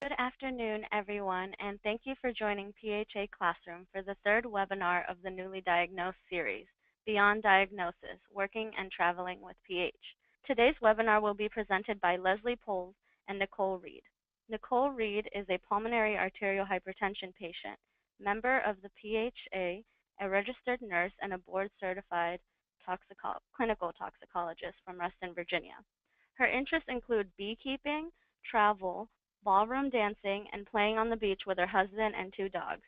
Good afternoon, everyone, and thank you for joining PHA Classroom for the third webinar of the Newly Diagnosed series, Beyond Diagnosis, Working and Traveling with PH. Today's webinar will be presented by Leslie Poles and Nicole Reed. Nicole Reed is a pulmonary arterial hypertension patient, member of the PHA, a registered nurse, and a board-certified clinical toxicologist from Reston, Virginia. Her interests include beekeeping, travel, ballroom dancing, and playing on the beach with her husband and 2 dogs.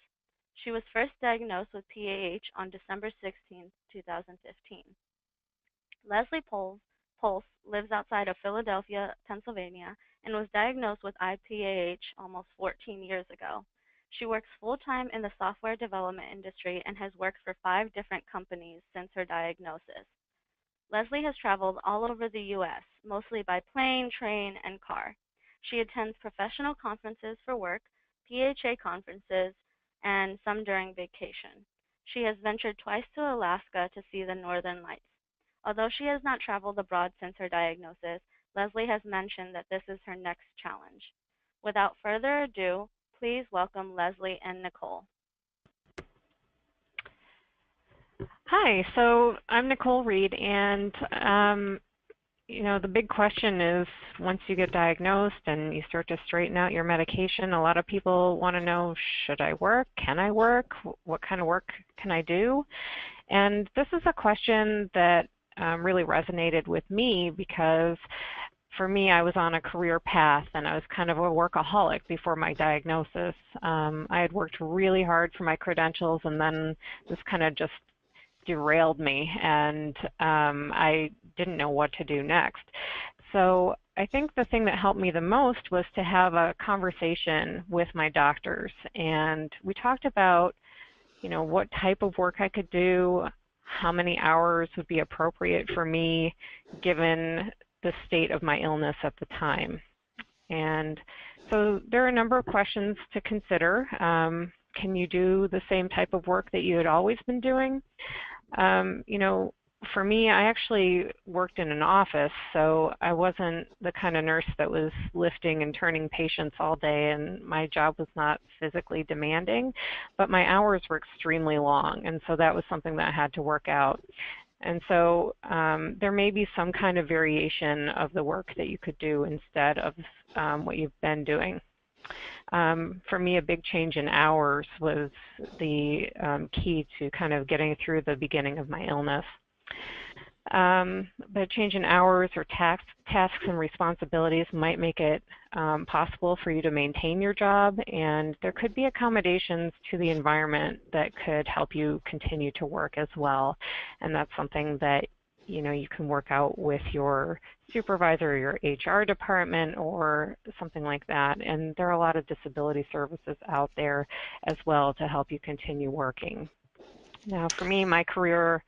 She was first diagnosed with PAH on December 16, 2015. Leslie Pulse lives outside of Philadelphia, Pennsylvania, and was diagnosed with IPAH almost 14 years ago. She works full-time in the software development industry and has worked for 5 different companies since her diagnosis. Leslie has traveled all over the U.S., mostly by plane, train, and car. She attends professional conferences for work, PHA conferences, and some during vacation. She has ventured twice to Alaska to see the northern lights. Although she has not traveled abroad since her diagnosis, Leslie has mentioned that this is her next challenge. Without further ado, please welcome Leslie and Nicole. Hi, so I'm Nicole Reed, and the big question is, once you get diagnosed and you start to straighten out your medication, a lot of people want to know, should I work? Can I work? What kind of work can I do? And this is a question that really resonated with me because for me, I was on a career path and I was kind of a workaholic before my diagnosis. I had worked really hard for my credentials, and then this kind of just derailed me, and I didn't know what to do next. So I think the thing that helped me the most was to have a conversation with my doctors, and we talked about, what type of work I could do, how many hours would be appropriate for me given the state of my illness at the time. And so there are a number of questions to consider. Can you do the same type of work that you had always been doing? For me, I actually worked in an office, so I wasn't the kind of nurse that was lifting and turning patients all day, and my job was not physically demanding, but my hours were extremely long, and so that was something that I had to work out. And so there may be some kind of variation of the work that you could do instead of what you've been doing. For me, a big change in hours was the key to kind of getting through the beginning of my illness. But a change in hours or tasks and responsibilities might make it possible for you to maintain your job, and there could be accommodations to the environment that could help you continue to work as well. And that's something that you can work out with your supervisor or your HR department or something like that. And there are a lot of disability services out there as well to help you continue working. Now, for me, my career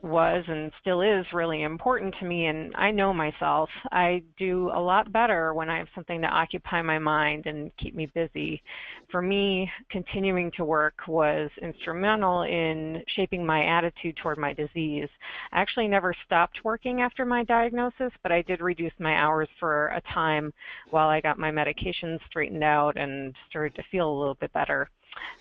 was and still is really important to me, and I know myself. I do a lot better when I have something to occupy my mind and keep me busy. For me, continuing to work was instrumental in shaping my attitude toward my disease. I actually never stopped working after my diagnosis, but I did reduce my hours for a time while I got my medications straightened out and started to feel a little bit better.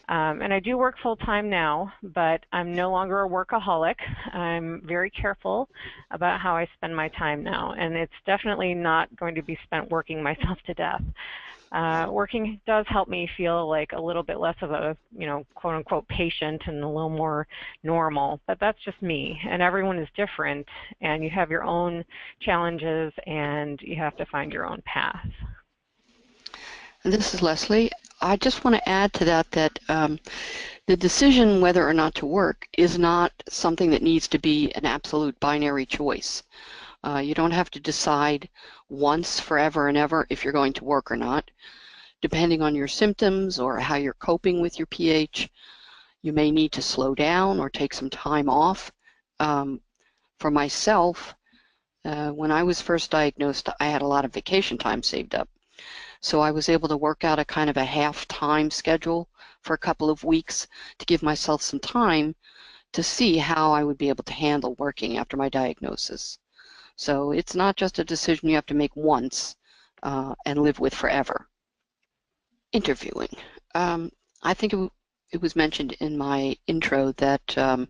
And I do work full-time now, but I'm no longer a workaholic. I'm very careful about how I spend my time now, and it's definitely not going to be spent working myself to death. Working does help me feel like a little bit less of a, quote-unquote patient and a little more normal, but that's just me, and everyone is different, and you have your own challenges, and you have to find your own path. This is Leslie. I just want to add to that the decision whether or not to work is not something that needs to be an absolute binary choice. You don't have to decide once, forever and ever if you're going to work or not. Depending on your symptoms or how you're coping with your PH, you may need to slow down or take some time off. For myself, when I was first diagnosed, I had a lot of vacation time saved up. So I was able to work out a kind of a half-time schedule for a couple of weeks to give myself some time to see how I would be able to handle working after my diagnosis. So it's not just a decision you have to make once and live with forever. Interviewing. I think it was mentioned in my intro that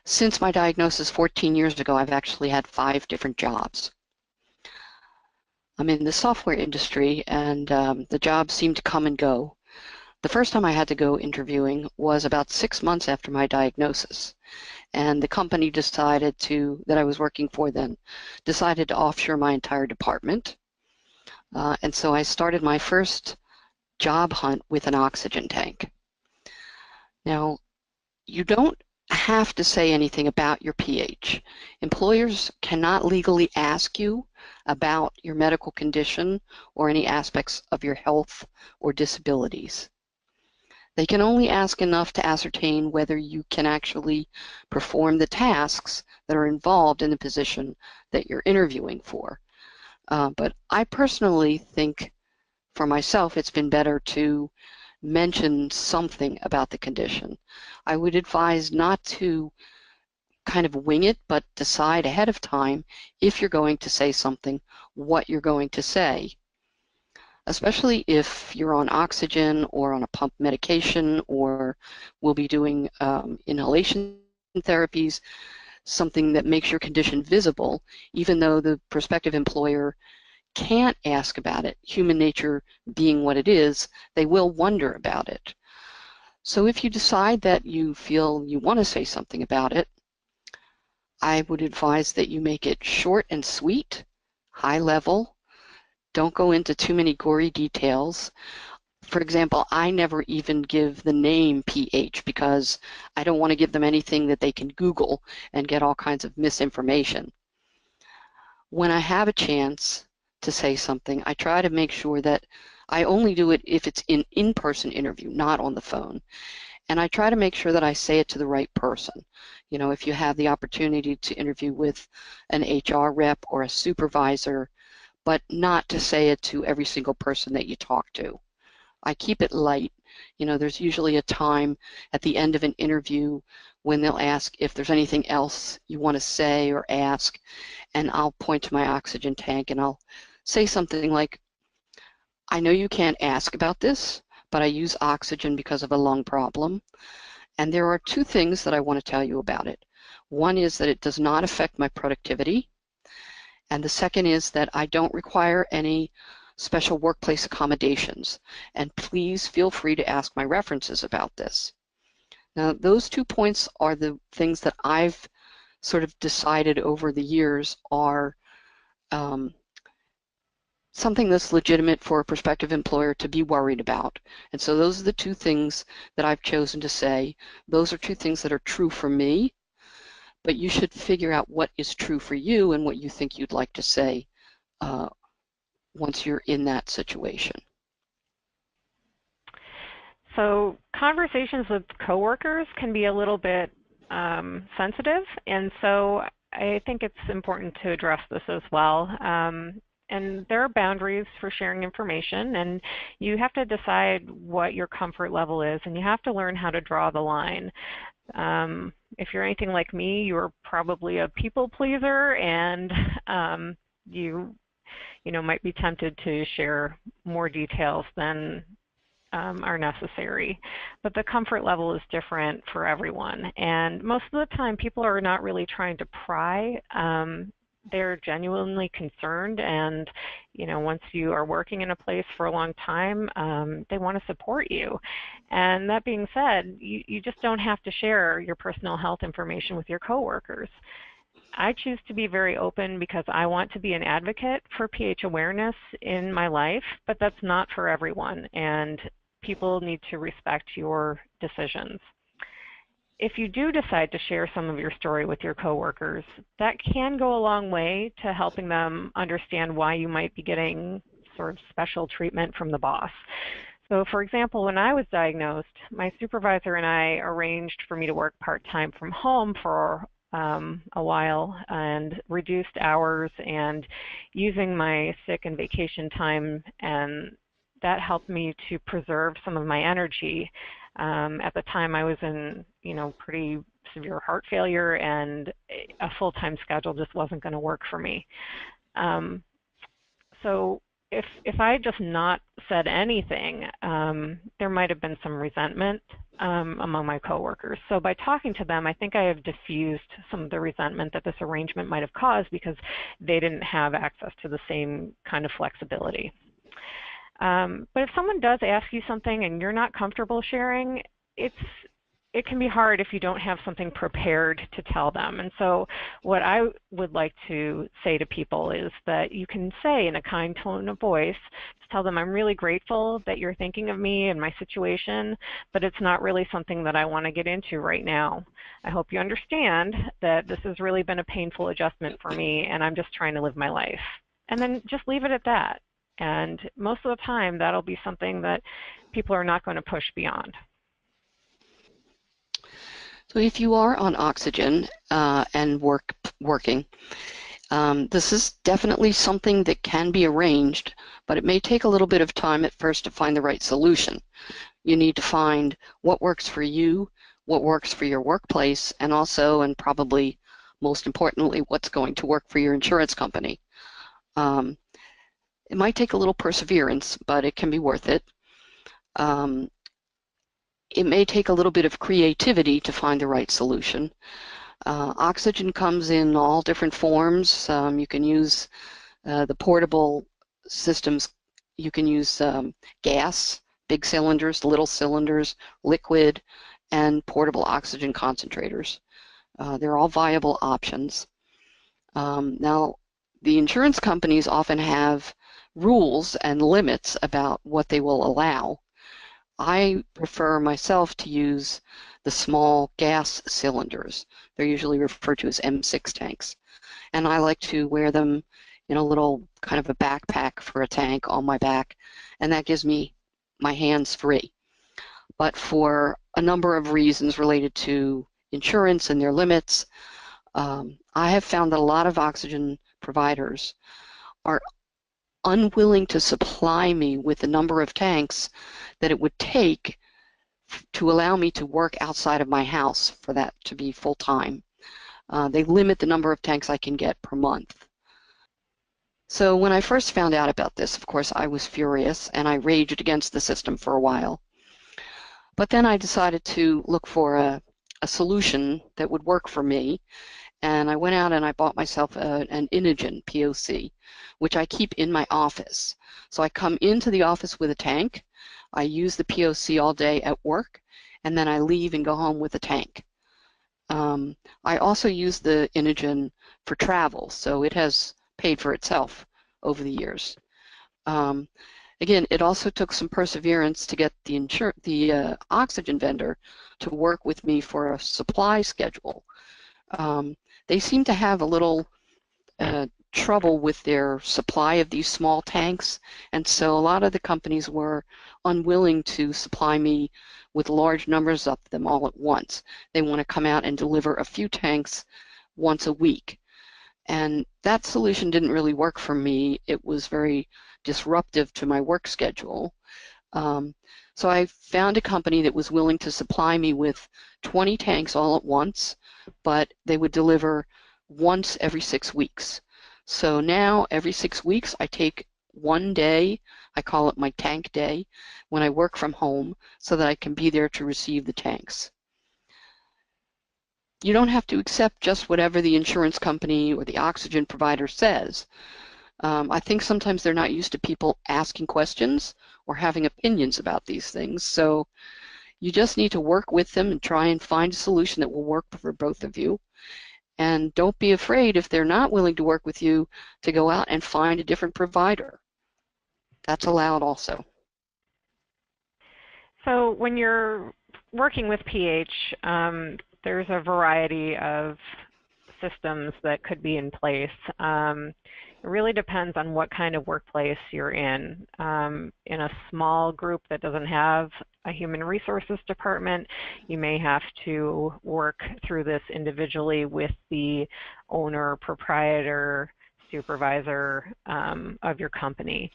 since my diagnosis 14 years ago, I've actually had 5 different jobs. I'm in the software industry, and the jobs seem to come and go. The first time I had to go interviewing was about 6 months after my diagnosis, and the company that I was working for then decided to offshore my entire department. And so I started my first job hunt with an oxygen tank. Now, you don't have to say anything about your pH. Employers cannot legally ask you about your medical condition or any aspects of your health or disabilities. They can only ask enough to ascertain whether you can actually perform the tasks that are involved in the position that you're interviewing for. But I personally think for myself it's been better to mention something about the condition. I would advise not to kind of wing it, but decide ahead of time if you're going to say something, what you're going to say, especially if you're on oxygen or on a pump medication or will be doing inhalation therapies, something that makes your condition visible, even though the prospective employer can't ask about it. Human nature being what it is, they will wonder about it. So if you decide that you feel you want to say something about it, I would advise that you make it short and sweet, high level. Don't go into too many gory details. For example, I never even give the name pH because I don't want to give them anything that they can Google and get all kinds of misinformation. When I have a chance to say something, I try to make sure that I only do it if it's an in-person interview, not on the phone. And I try to make sure that I say it to the right person. You know, if you have the opportunity to interview with an HR rep or a supervisor, but not to say it to every single person that you talk to. I keep it light. You know, there's usually a time at the end of an interview when they'll ask if there's anything else you want to say or ask, and I'll point to my oxygen tank and I'll say something like, I know you can't ask about this, but I use oxygen because of a lung problem, and there are 2 things that I want to tell you about it. One is that it does not affect my productivity, and the second is that I don't require any special workplace accommodations, and please feel free to ask my references about this. Now, those 2 points are the things that I've sort of decided over the years are something that's legitimate for a prospective employer to be worried about. And so those are the 2 things that I've chosen to say. Those are 2 things that are true for me, but you should figure out what is true for you and what you think you'd like to say once you're in that situation. So conversations with coworkers can be a little bit sensitive, and so I think it's important to address this as well. And there are boundaries for sharing information, and you have to decide what your comfort level is, and you have to learn how to draw the line. If you're anything like me, you're probably a people pleaser, and you might be tempted to share more details than are necessary. But the comfort level is different for everyone, and most of the time people are not really trying to pry. They're genuinely concerned, and once you are working in a place for a long time, they want to support you. And that being said, you just don't have to share your personal health information with your coworkers. I choose to be very open because I want to be an advocate for pH awareness in my life, but that's not for everyone, and people need to respect your decisions. If you do decide to share some of your story with your coworkers, that can go a long way to helping them understand why you might be getting sort of special treatment from the boss. So for example, when I was diagnosed, my supervisor and I arranged for me to work part-time from home for a while and reduced hours and using my sick and vacation time, and that helped me to preserve some of my energy. At the time I was in, pretty severe heart failure, and a full-time schedule just wasn't going to work for me. So if I had just not said anything, there might have been some resentment among my coworkers. So by talking to them, I think I have diffused some of the resentment that this arrangement might have caused because they didn't have access to the same kind of flexibility. But if someone does ask you something and you're not comfortable sharing, it can be hard if you don't have something prepared to tell them. And so what I would like to say to people is that you can say in a kind tone of voice, just tell them, I'm really grateful that you're thinking of me and my situation, but it's not really something that I want to get into right now. I hope you understand that this has really been a painful adjustment for me, and I'm just trying to live my life. And then just leave it at that. And most of the time, that'll be something that people are not going to push beyond. So if you are on oxygen and working, this is definitely something that can be arranged, but it may take a little bit of time at first to find the right solution. You need to find what works for you, what works for your workplace, and also, and probably most importantly, what's going to work for your insurance company. It might take a little perseverance, but it can be worth it. It may take a little bit of creativity to find the right solution. Oxygen comes in all different forms. You can use the portable systems. You can use gas, big cylinders, little cylinders, liquid, and portable oxygen concentrators. They're all viable options. Now, the insurance companies often have rules and limits about what they will allow. I prefer myself to use the small gas cylinders. They're usually referred to as M6 tanks. And I like to wear them in a little kind of a backpack for a tank on my back, and that gives me my hands free. But for a number of reasons related to insurance and their limits, I have found that a lot of oxygen providers are unwilling to supply me with the number of tanks that it would take to allow me to work outside of my house for that to be full-time. They limit the number of tanks I can get per month. So when I first found out about this, of course, I was furious and I raged against the system for a while. But then I decided to look for a solution that would work for me, and I went out and I bought myself an Inogen POC, which I keep in my office. So I come into the office with a tank, I use the POC all day at work, and then I leave and go home with a tank. I also use the Inogen for travel, so it has paid for itself over the years. Again, it also took some perseverance to get the oxygen vendor to work with me for a supply schedule. They seem to have a little trouble with their supply of these small tanks, and so a lot of the companies were unwilling to supply me with large numbers of them all at once. They want to come out and deliver a few tanks once a week. And that solution didn't really work for me. It was very disruptive to my work schedule. So I found a company that was willing to supply me with 20 tanks all at once, but they would deliver once every 6 weeks. So now every 6 weeks I take one day, I call it my tank day, when I work from home so that I can be there to receive the tanks. You don't have to accept just whatever the insurance company or the oxygen provider says. I think sometimes they're not used to people asking questions or having opinions about these things. So you just need to work with them and try and find a solution that will work for both of you. And don't be afraid if they're not willing to work with you to go out and find a different provider. That's allowed also. So when you're working with PH, there's a variety of systems that could be in place. It really depends on what kind of workplace you're in. In a small group that doesn't have a human resources department, you may have to work through this individually with the owner, proprietor, supervisor of your company.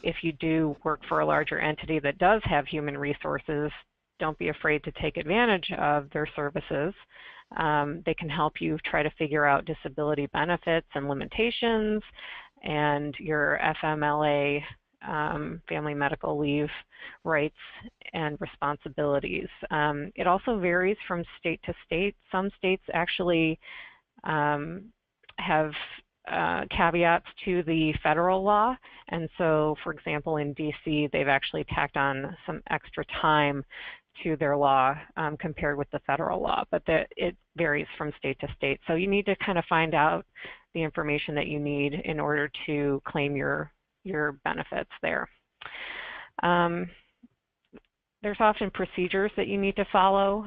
If you do work for a larger entity that does have human resources, don't be afraid to take advantage of their services. They can help you try to figure out disability benefits and limitations and your FMLA, family medical leave rights and responsibilities. It also varies from state to state. Some states actually have caveats to the federal law, and so, for example, in DC, they've actually tacked on some extra time to their law compared with the federal law, but it varies from state to state. So you need to kind of find out the information that you need in order to claim your benefits there. There's often procedures that you need to follow,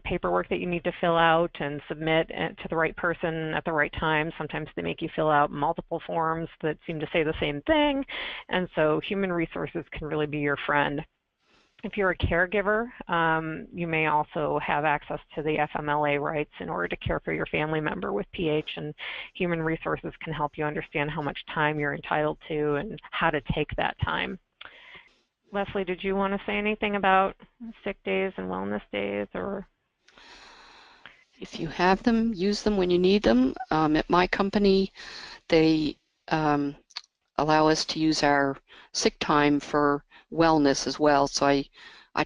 paperwork that you need to fill out and submit to the right person at the right time. Sometimes they make you fill out multiple forms that seem to say the same thing, and so human resources can really be your friend. If you're a caregiver, you may also have access to the FMLA rights in order to care for your family member with PH, and human resources can help you understand how much time you're entitled to and how to take that time. Leslie, did you want to say anything about sick days and wellness days? Or if you have them, use them when you need them. At my company, they allow us to use our sick time for wellness as well, so I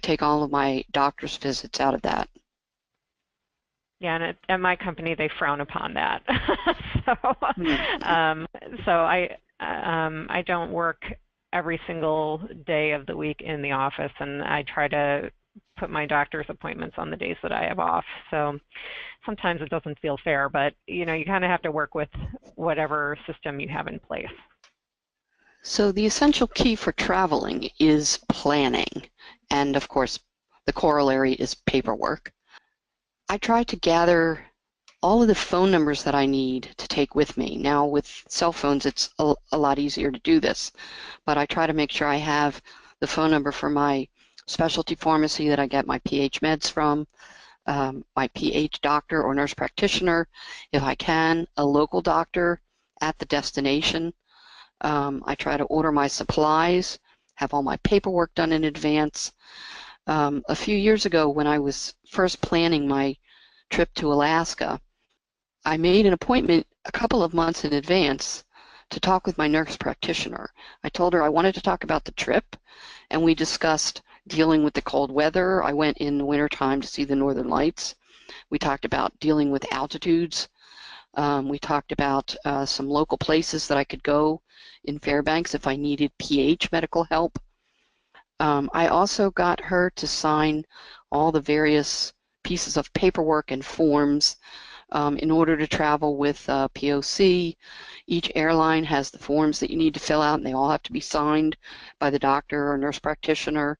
take all of my doctor's visits out of that. Yeah, and at my company they frown upon that. So I don't work every single day of the week in the office, and I try to put my doctor's appointments on the days that I have off. So sometimes it doesn't feel fair, but you kind of have to work with whatever system you have in place. So the essential key for traveling is planning, and of course the corollary is paperwork. I try to gather all of the phone numbers that I need to take with me. Now with cell phones it's a lot easier to do this, but I try to make sure I have the phone number for my specialty pharmacy that I get my PH meds from, my PH doctor or nurse practitioner, if I can, a local doctor at the destination. I try to order my supplies, have all my paperwork done in advance. A few years ago when I was first planning my trip to Alaska, I made an appointment a couple of months in advance to talk with my nurse practitioner. I told her I wanted to talk about the trip, and we discussed dealing with the cold weather. I went in the wintertime to see the northern lights. We talked about dealing with altitudes. We talked about some local places that I could go in Fairbanks if I needed PH medical help. I also got her to sign all the various pieces of paperwork and forms in order to travel with POC. Each airline has the forms that you need to fill out, and they all have to be signed by the doctor or nurse practitioner.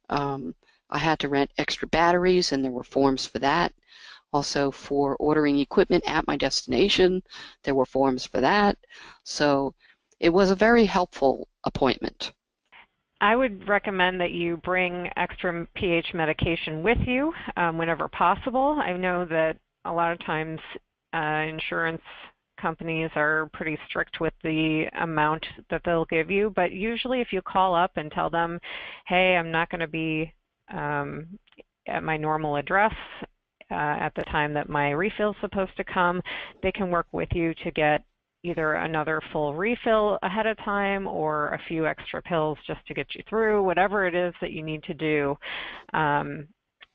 I had to rent extra batteries, and there were forms for that. Also, for ordering equipment at my destination, there were forms for that. So it was a very helpful appointment. I would recommend that you bring extra PH medication with you whenever possible. I know that a lot of times insurance companies are pretty strict with the amount that they'll give you, but usually if you call up and tell them, hey, I'm not going to be at my normal address at the time that my refill is supposed to come, they can work with you to get either another full refill ahead of time or a few extra pills just to get you through, whatever it is that you need to do.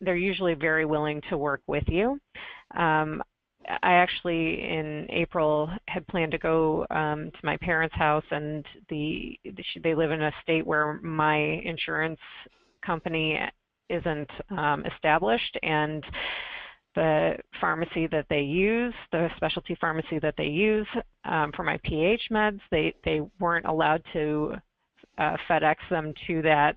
They're usually very willing to work with you. I actually, in April, had planned to go to my parents' house, and they live in a state where my insurance company isn't established, and the pharmacy that they use, the specialty pharmacy that they use for my PH meds, they weren't allowed to FedEx them to that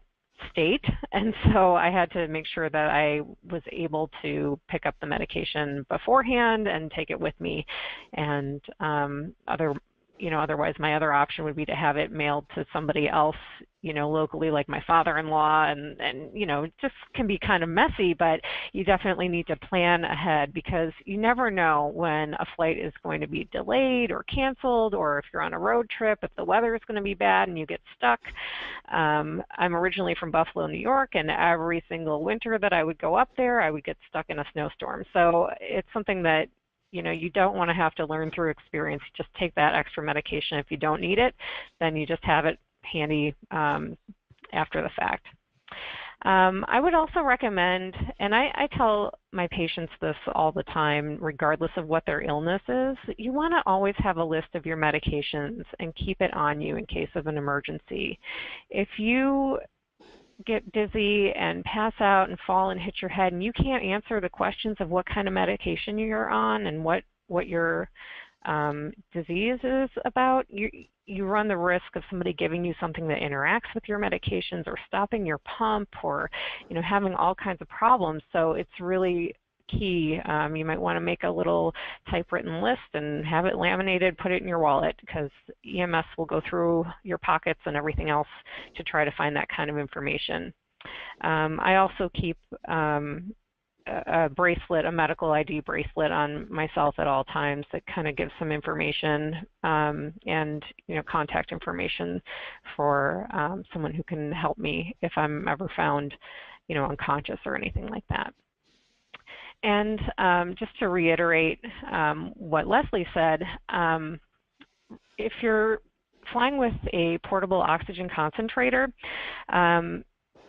state, and so I had to make sure that I was able to pick up the medication beforehand and take it with me, and otherwise my other option would be to have it mailed to somebody else, locally, like my father-in-law, and it just can be kind of messy, but you definitely need to plan ahead because you never know when a flight is going to be delayed or canceled, or if you're on a road trip, if the weather is going to be bad and you get stuck. I'm originally from Buffalo, New York, and every single winter that I would go up there, I would get stuck in a snowstorm. So it's something that you don't want to have to learn through experience. Just take that extra medication. If you don't need it, then you just have it handy after the fact. I would also recommend, and I tell my patients this all the time, regardless of what their illness is, you want to always have a list of your medications and keep it on you in case of an emergency. If you get dizzy and pass out and fall and hit your head and you can't answer the questions of what kind of medication you're on and what your disease is about, you run the risk of somebody giving you something that interacts with your medications or stopping your pump or having all kinds of problems. So it's really key. You might want to make a little typewritten list and have it laminated, put it in your wallet, because EMS will go through your pockets and everything else to try to find that kind of information. I also keep a bracelet, a medical ID bracelet on myself at all times that kind of gives some information and contact information for someone who can help me if I'm ever found unconscious or anything like that. And just to reiterate what Leslie said, if you're flying with a portable oxygen concentrator,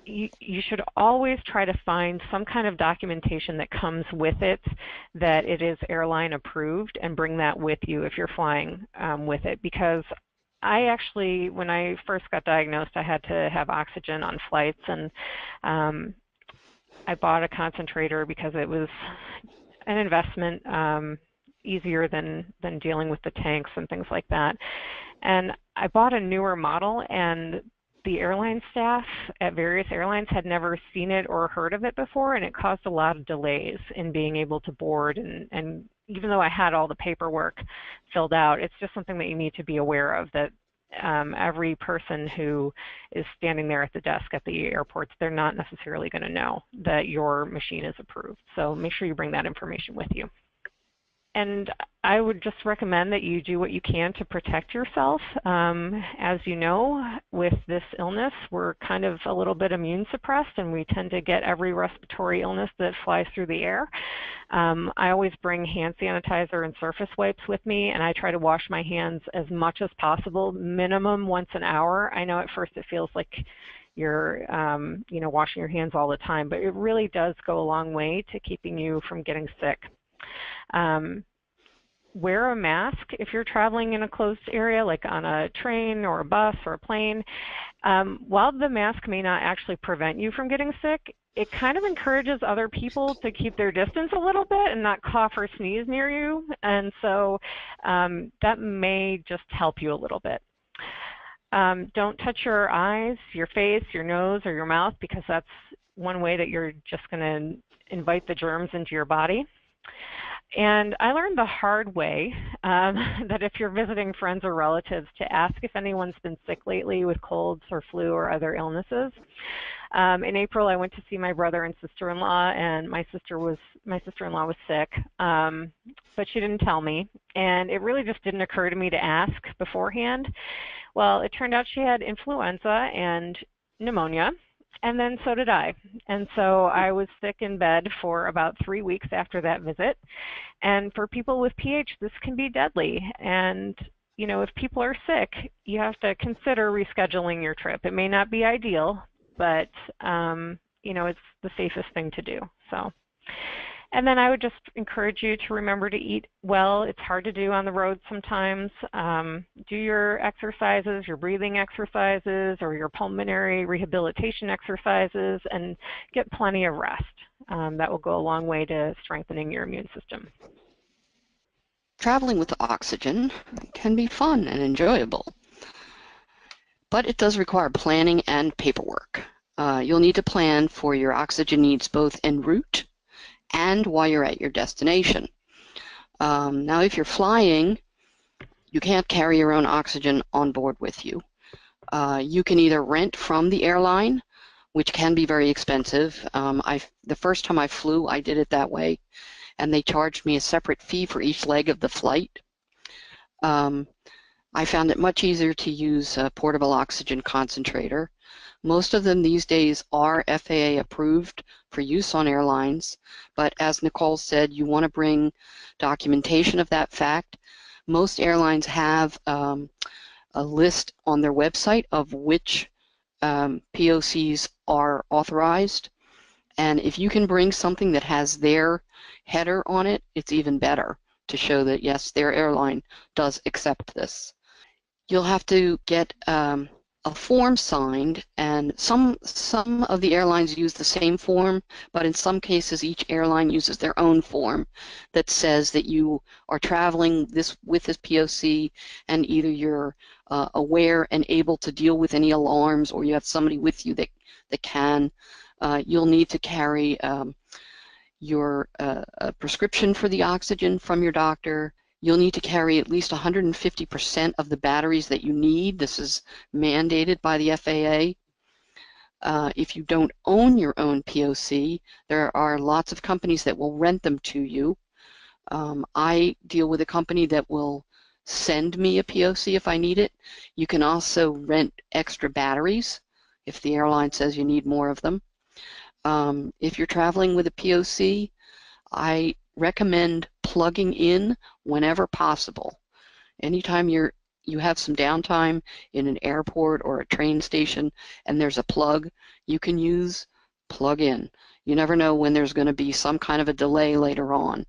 you should always try to find some kind of documentation that comes with it that it is airline approved, and bring that with you if you're flying with it. Because I actually, when I first got diagnosed, I had to have oxygen on flights, and I bought a concentrator because it was an investment, easier than dealing with the tanks and things like that. And I bought a newer model, and the airline staff at various airlines had never seen it or heard of it before, and it caused a lot of delays in being able to board. And even though I had all the paperwork filled out, it's just something that you need to be aware of, that every person who is standing there at the desk at the airports, they're not necessarily going to know that your machine is approved. So make sure you bring that information with you. And I would just recommend that you do what you can to protect yourself. As you know, with this illness, we're kind of a little bit immune suppressed, and we tend to get every respiratory illness that flies through the air. I always bring hand sanitizer and surface wipes with me, and I try to wash my hands as much as possible, minimum once an hour. I know at first it feels like you're washing your hands all the time, but it really does go a long way to keeping you from getting sick. Wear a mask if you're traveling in a closed area, like on a train or a bus or a plane. While the mask may not actually prevent you from getting sick, it kind of encourages other people to keep their distance a little bit and not cough or sneeze near you. And so that may just help you a little bit. Don't touch your eyes, your face, your nose, or your mouth, because that's one way that you're just going to invite the germs into your body. And I learned the hard way that if you're visiting friends or relatives, to ask if anyone's been sick lately with colds or flu or other illnesses. In April, I went to see my brother and sister-in-law, and my sister-in-law was sick, but she didn't tell me. And it really just didn't occur to me to ask beforehand. Well, it turned out she had influenza and pneumonia. And then so did I. And so I was sick in bed for about 3 weeks after that visit. And for people with PH, this can be deadly. And, if people are sick, you have to consider rescheduling your trip. It may not be ideal, but, it's the safest thing to do. So. And then I would just encourage you to remember to eat well. It's hard to do on the road sometimes. Do your exercises, your breathing exercises, or your pulmonary rehabilitation exercises, and get plenty of rest. That will go a long way to strengthening your immune system. Traveling with oxygen can be fun and enjoyable, but it does require planning and paperwork. You'll need to plan for your oxygen needs both en route and while you're at your destination. Now, if you're flying, you can't carry your own oxygen on board with you. You can either rent from the airline, which can be very expensive. The first time I flew, I did it that way, and they charged me a separate fee for each leg of the flight. I found it much easier to use a portable oxygen concentrator. Most of them these days are FAA approved for use on airlines, but as Nicole said, you want to bring documentation of that fact. Most airlines have a list on their website of which POCs are authorized, and if you can bring something that has their header on it, it's even better to show that yes, their airline does accept this. You'll have to get a form signed, and some of the airlines use the same form, but in some cases each airline uses their own form that says that you are traveling with this POC, and either you're aware and able to deal with any alarms, or you have somebody with you that can. You'll need to carry your prescription for the oxygen from your doctor. You'll need to carry at least 150% of the batteries that you need. This is mandated by the FAA. If you don't own your own POC, there are lots of companies that will rent them to you. I deal with a company that will send me a POC if I need it. You can also rent extra batteries if the airline says you need more of them. If you're traveling with a POC, I recommend plugging in whenever possible. Anytime you have some downtime in an airport or a train station and there's a plug you can use, plug in. You never know when there's going to be some kind of a delay later on.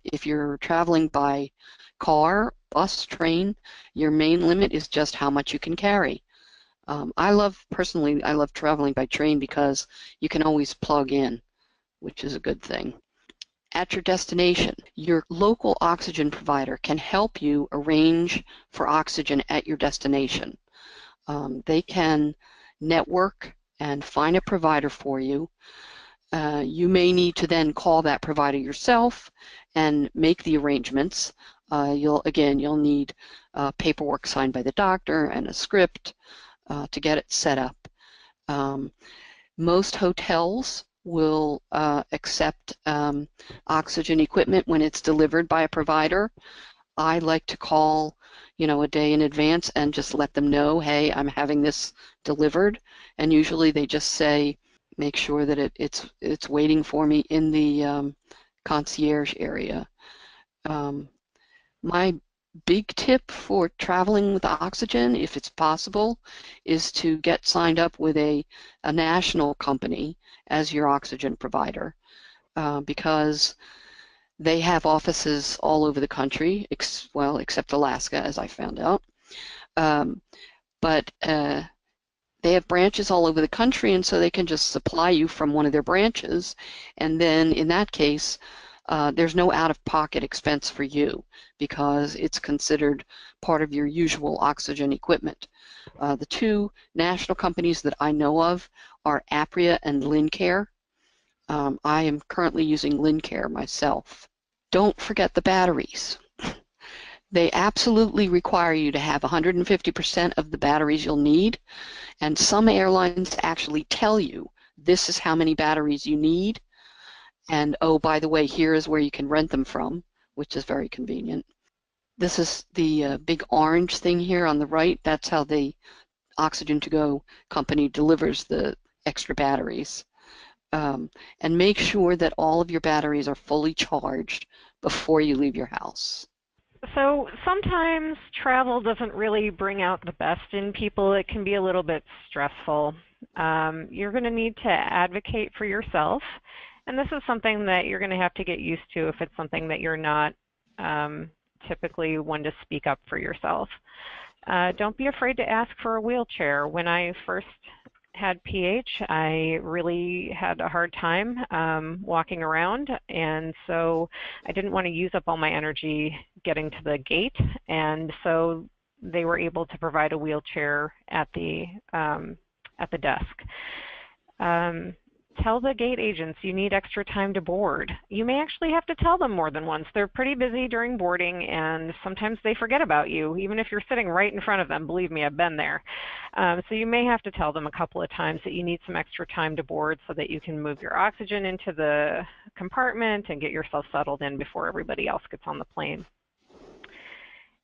If you're traveling by car, bus, train, your main limit is just how much you can carry. Personally, I love traveling by train because you can always plug in, which is a good thing. At your destination, your local oxygen provider can help you arrange for oxygen at your destination. They can network and find a provider for you. You may need to then call that provider yourself and make the arrangements. You'll need paperwork signed by the doctor and a script to get it set up. Most hotels will accept oxygen equipment when it's delivered by a provider. I like to call, a day in advance and just let them know, hey, I'm having this delivered, and usually they just say, make sure that it's waiting for me in the concierge area. My big tip for traveling with oxygen, if it's possible, is to get signed up with a national company as your oxygen provider, because they have offices all over the country, except Alaska, as I found out. But they have branches all over the country, and so they can just supply you from one of their branches, and then in that case, there's no out-of-pocket expense for you because it's considered part of your usual oxygen equipment. The two national companies that I know of are Apria and Lincare. I am currently using Lincare myself. Don't forget the batteries. They absolutely require you to have 150% of the batteries you'll need, and some airlines actually tell you this is how many batteries you need, and oh, by the way, here is where you can rent them from, which is very convenient. This is the big orange thing here on the right. That's how the Oxygen To Go company delivers the extra batteries. And make sure that all of your batteries are fully charged before you leave your house. So sometimes travel doesn't really bring out the best in people. It can be a little bit stressful. You're going to need to advocate for yourself, and this is something that you're going to have to get used to if it's something that you're not typically one to speak up for yourself. Don't be afraid to ask for a wheelchair. When I first had PH, I really had a hard time walking around, and so I didn't want to use up all my energy getting to the gate, and so they were able to provide a wheelchair at the desk. Tell the gate agents you need extra time to board. You may actually have to tell them more than once. They're pretty busy during boarding, and sometimes they forget about you, even if you're sitting right in front of them. Believe me, I've been there. So you may have to tell them a couple of times that you need some extra time to board so that you can move your oxygen into the compartment and get yourself settled in before everybody else gets on the plane.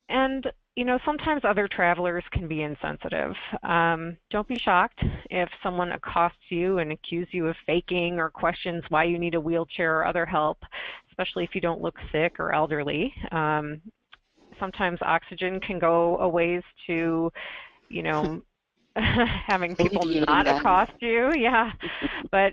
And sometimes other travelers can be insensitive. Don't be shocked if someone accosts you and accuses you of faking or questions why you need a wheelchair or other help, especially if you don't look sick or elderly. Sometimes oxygen can go a ways to, having people not accost you. Yeah, but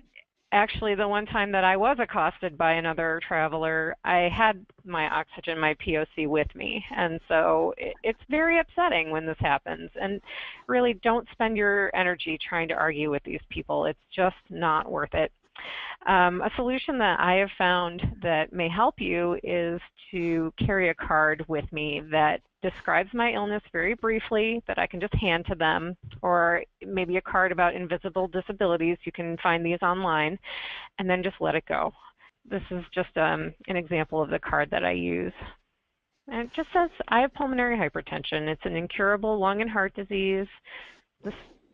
actually, the one time that I was accosted by another traveler, I had my oxygen, my POC with me. And so it's very upsetting when this happens. And really, don't spend your energy trying to argue with these people. It's just not worth it. A solution that I have found that may help you is to carry a card with me that describes my illness very briefly that I can just hand to them, or maybe a card about invisible disabilities. You can find these online, and then just let it go. This is just an example of the card that I use. And it just says, I have pulmonary hypertension. It's an incurable lung and heart disease.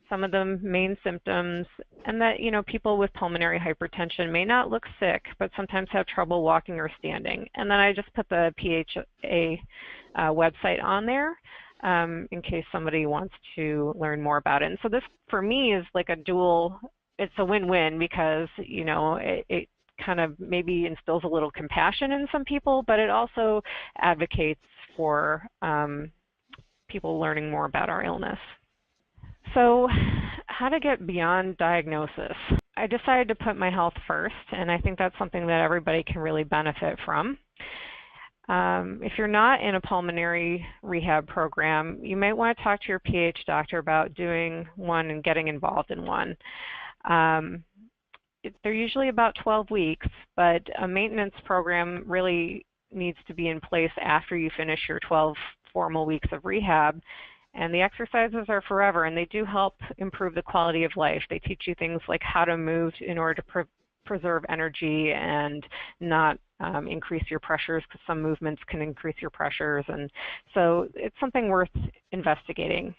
Some of the main symptoms, and that people with pulmonary hypertension may not look sick, but sometimes have trouble walking or standing. And then I just put the PHA website on there in case somebody wants to learn more about it. And so this, for me, is like a dual. It's a win-win because it kind of maybe instills a little compassion in some people, but it also advocates for people learning more about our illness. So how to get beyond diagnosis? I decided to put my health first, and I think that's something that everybody can really benefit from. If you're not in a pulmonary rehab program, you might want to talk to your PH doctor about doing one and getting involved in one. They're usually about 12 weeks, but a maintenance program really needs to be in place after you finish your 12 formal weeks of rehab. And the exercises are forever, and they do help improve the quality of life. They teach you things like how to move in order to preserve energy and not increase your pressures, because some movements can increase your pressures. And so it's something worth investigating.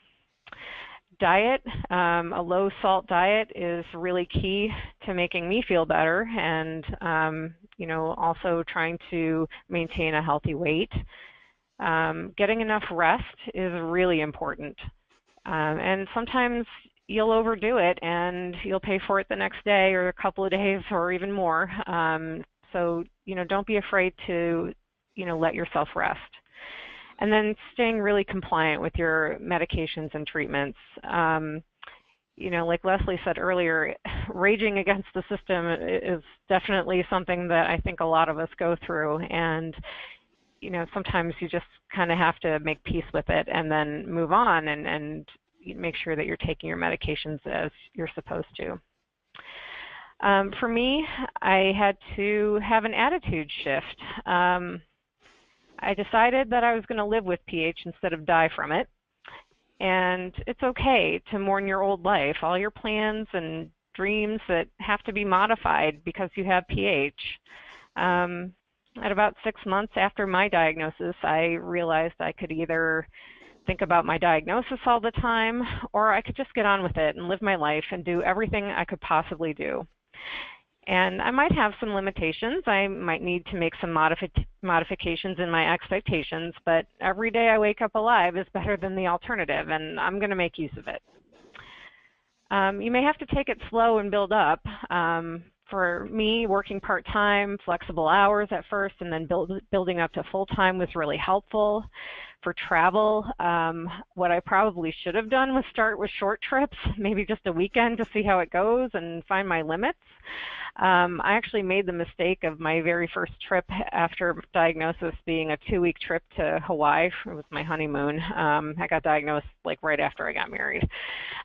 Diet, a low-salt diet is really key to making me feel better, and also trying to maintain a healthy weight. Getting enough rest is really important, and sometimes you'll overdo it and you'll pay for it the next day or a couple of days or even more. So don't be afraid to let yourself rest. And then staying really compliant with your medications and treatments. Like Leslie said earlier, raging against the system is definitely something that I think a lot of us go through, and sometimes you just kind of have to make peace with it and then move on and make sure that you're taking your medications as you're supposed to. For me, I had to have an attitude shift. I decided that I was going to live with PH instead of die from it. And it's okay to mourn your old life, all your plans and dreams that have to be modified because you have PH. At about 6 months after my diagnosis, I realized I could either think about my diagnosis all the time, or I could just get on with it and live my life and do everything I could possibly do. And I might have some limitations. I might need to make some modifications in my expectations, but every day I wake up alive is better than the alternative, and I'm going to make use of it. You may have to take it slow and build up. For me, working part-time, flexible hours at first, and then building up to full-time was really helpful. For travel, what I probably should have done was start with short trips, maybe just a weekend to see how it goes and find my limits. I actually made the mistake of my very first trip after diagnosis being a 2-week trip to Hawaii. It was my honeymoon. I got diagnosed like right after I got married,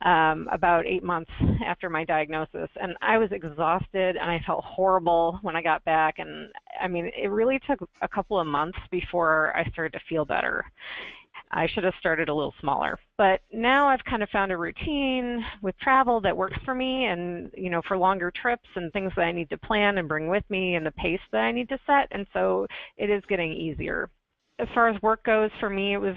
about 8 months after my diagnosis. And I was exhausted and I felt horrible when I got back. And I mean, it really took a couple of months before I started to feel better. I should have started a little smaller. But now I've kind of found a routine with travel that works for me, and for longer trips and things that I need to plan and bring with me and the pace that I need to set, and so it is getting easier. As far as work goes, for me it was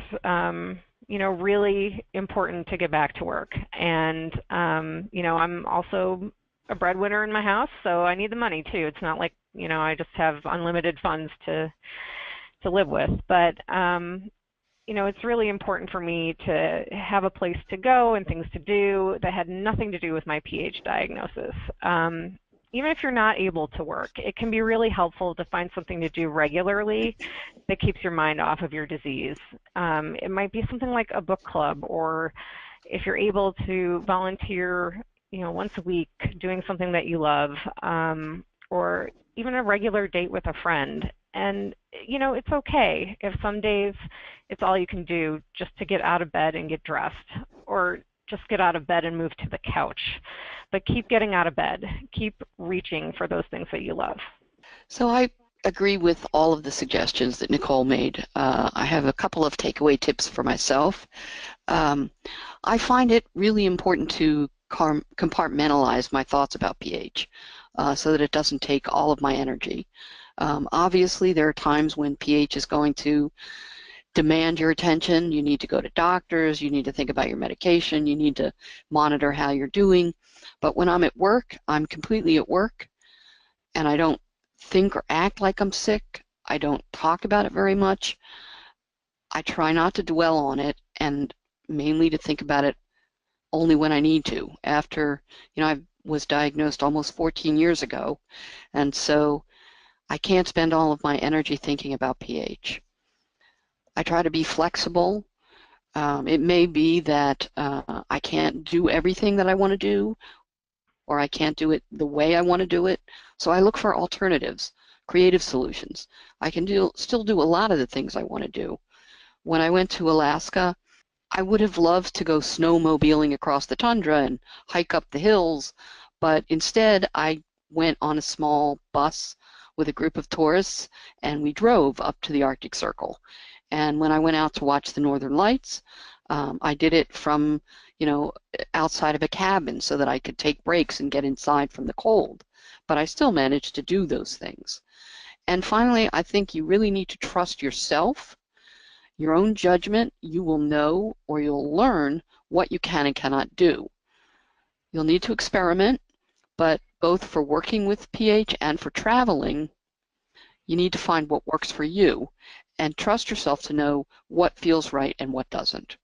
really important to get back to work. And I'm also a breadwinner in my house, so I need the money too. It's not like I just have unlimited funds to live with. But you know, it's really important for me to have a place to go and things to do that had nothing to do with my PH diagnosis. Even if you're not able to work, it can be really helpful to find something to do regularly that keeps your mind off of your disease. It might be something like a book club, or if you're able to volunteer, you know, once a week doing something that you love, or even a regular date with a friend. And, you know, it's okay if some days it's all you can do just to get out of bed and get dressed, or just get out of bed and move to the couch. But keep getting out of bed. Keep reaching for those things that you love. So I agree with all of the suggestions that Nicole made. I have a couple of takeaway tips for myself. I find it really important to compartmentalize my thoughts about pH so that it doesn't take all of my energy. Obviously, there are times when pH is going to demand your attention. You need to go to doctors, you need to think about your medication, you need to monitor how you're doing. But when I'm at work, I'm completely at work, and I don't think or act like I'm sick. I don't talk about it very much. I try not to dwell on it, and mainly to think about it only when I need to. After, you know, I was diagnosed almost 14 years ago, and so I can't spend all of my energy thinking about pH. I try to be flexible. It may be that I can't do everything that I want to do, or I can't do it the way I want to do it. So I look for alternatives, creative solutions. I can still do a lot of the things I want to do. When I went to Alaska, I would have loved to go snowmobiling across the tundra and hike up the hills, but instead I went on a small bus with a group of tourists, and we drove up to the Arctic Circle. And when I went out to watch the Northern Lights, I did it from, you know, outside of a cabin so that I could take breaks and get inside from the cold. But I still managed to do those things. And finally, I think you really need to trust yourself, your own judgment. You will know, or you'll learn, what you can and cannot do. You'll need to experiment, but both for working with pH and for traveling, you need to find what works for you and trust yourself to know what feels right and what doesn't.